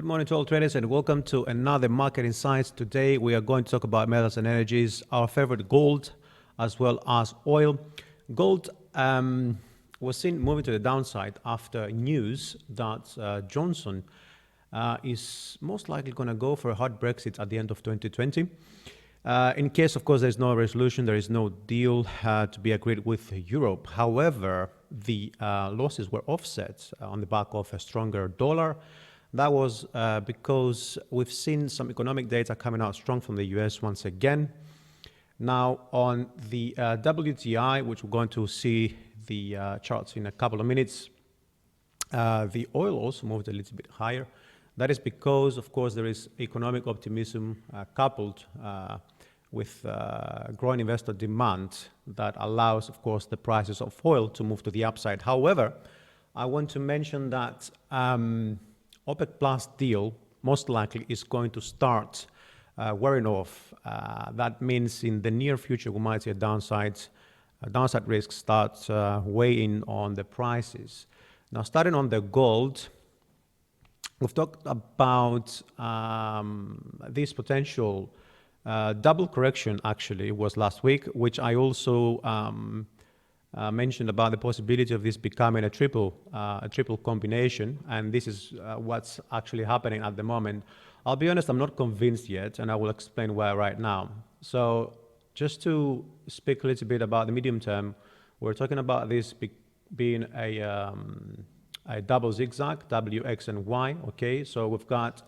Good morning to all traders and welcome to another Market Insights. Today we are going to talk about metals and energies, our favorite gold as well as oil. Gold was seen moving to the downside after news that Johnson is most likely going to go for a hard Brexit at the end of 2020. In case, of course, there is no resolution, there is no deal to be agreed with Europe. However, the losses were offset on the back of a stronger dollar. That was because we've seen some economic data coming out strong from the US once again. Now, on the WTI, which we're going to see the charts in a couple of minutes, the oil also moved a little bit higher. That is because, of course, there is economic optimism coupled with growing investor demand that allows, of course, the prices of oil to move to the upside. However, I want to mention that OPEC Plus deal most likely is going to start wearing off. That means in the near future we might see a downside risk start weighing on the prices. Now, starting on the gold, we've talked about this potential double correction. Actually, was last week, which I also mentioned about the possibility of this becoming a triple combination, and this is what's actually happening at the moment. I'll be honest, I'm not convinced yet, and I will explain why right now. So just to speak a little bit about the medium term, we're talking about this being a double zigzag, W, X, and Y, okay? So we've got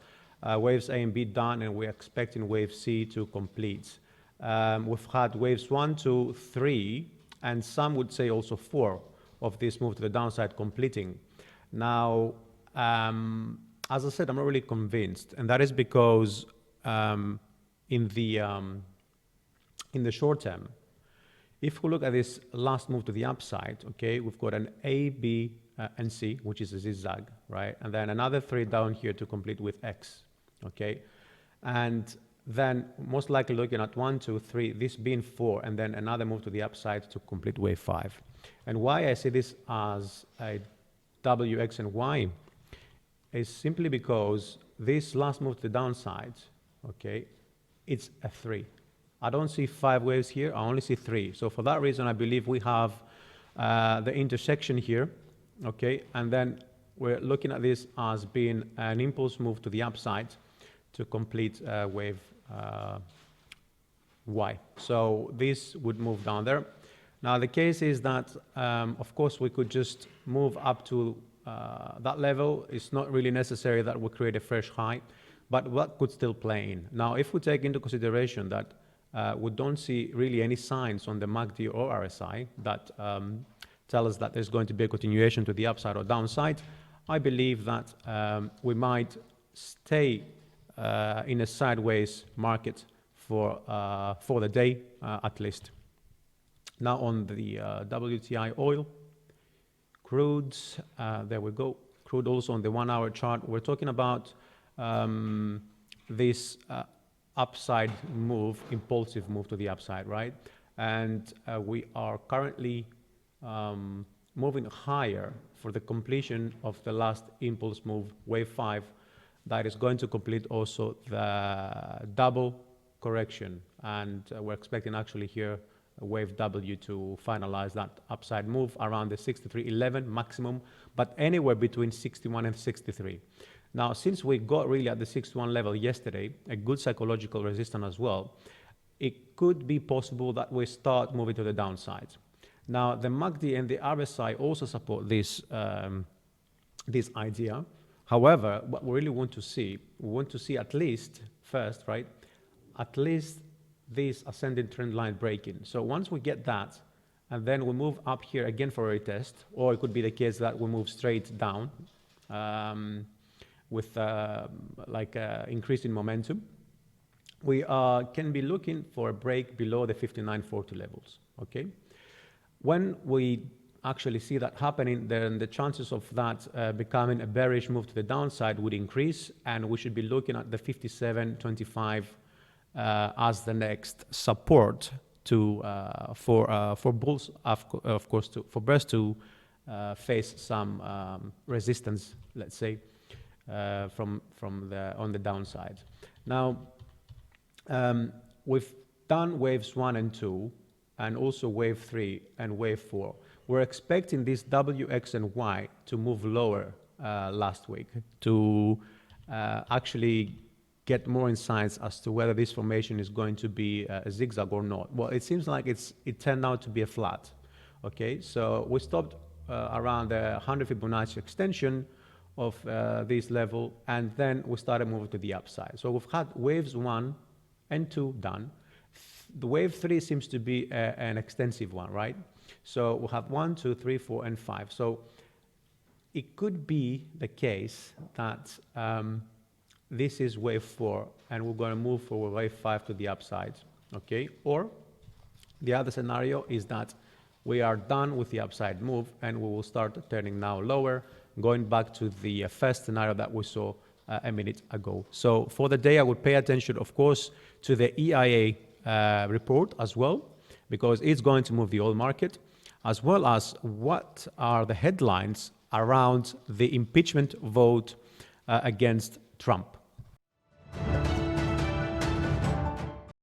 waves A and B done, and we're expecting wave C to complete. We've had waves 1, 2, 3, and some would say also 4 of this move to the downside completing. Now, as I said, I'm not really convinced, and that is because in the short term, if we look at this last move to the upside, okay, we've got an A, B, and C, which is a zigzag, right? And then another 3 down here to complete with X, okay? And then most likely looking at 1, 2, 3, this being 4, and then another move to the upside to complete wave 5. And why I see this as a W, X, and Y is simply because this last move to the downside, okay, it's a 3. I don't see 5 waves here, I only see 3. So for that reason, I believe we have the intersection here, okay, and then we're looking at this as being an impulse move to the upside to complete wave Y. So this would move down there. Now the case is that, of course, we could just move up to that level. It's not really necessary that we create a fresh high, but what could still play in. Now, if we take into consideration that we don't see really any signs on the MACD or RSI that tell us that there's going to be a continuation to the upside or downside, I believe that we might stay in a sideways market for the day at least. Now on the WTI oil, crude, there we go. Crude also on the 1-hour chart. We're talking about this upside move, impulsive move to the upside, right? And we are currently moving higher for the completion of the last impulse move, wave 5, that is going to complete also the double correction. And we're expecting actually here wave W to finalize that upside move around the 63.11 maximum, but anywhere between 61 and 63. Now, since we got really at the 61 level yesterday, a good psychological resistance as well, it could be possible that we start moving to the downside. Now, the MACD and the RSI also support this, this idea. However, what we really want to see, we want to see at least first, right, at least this ascending trend line breaking. So once we get that, and then we move up here again for a retest, or it could be the case that we move straight down with increasing momentum, we can be looking for a break below the 59.40 levels, okay? When we actually see that happening, then the chances of that becoming a bearish move to the downside would increase, and we should be looking at the 57.25 as the next support to for bulls, of course, for bears to face some resistance, let's say. on the downside. Now, we've done waves 1 and 2, and also wave 3 and wave 4. We're expecting this W, X, and Y to move lower last week to actually get more insights as to whether this formation is going to be a zigzag or not. Well, it seems like it turned out to be a flat. Okay, so we stopped around the 100 Fibonacci extension of this level, and then we started moving to the upside. So we've had waves 1 and 2 done. The wave 3 seems to be an extensive one, right? So we'll have 1, 2, 3, 4, and 5. So it could be the case that this is wave 4, and we're going to move for wave 5 to the upside, okay? Or the other scenario is that we are done with the upside move, and we will start turning now lower, going back to the first scenario that we saw a minute ago. So for the day, I would pay attention, of course, to the EIA report as well, because it's going to move the oil market, as well as what are the headlines around the impeachment vote against Trump.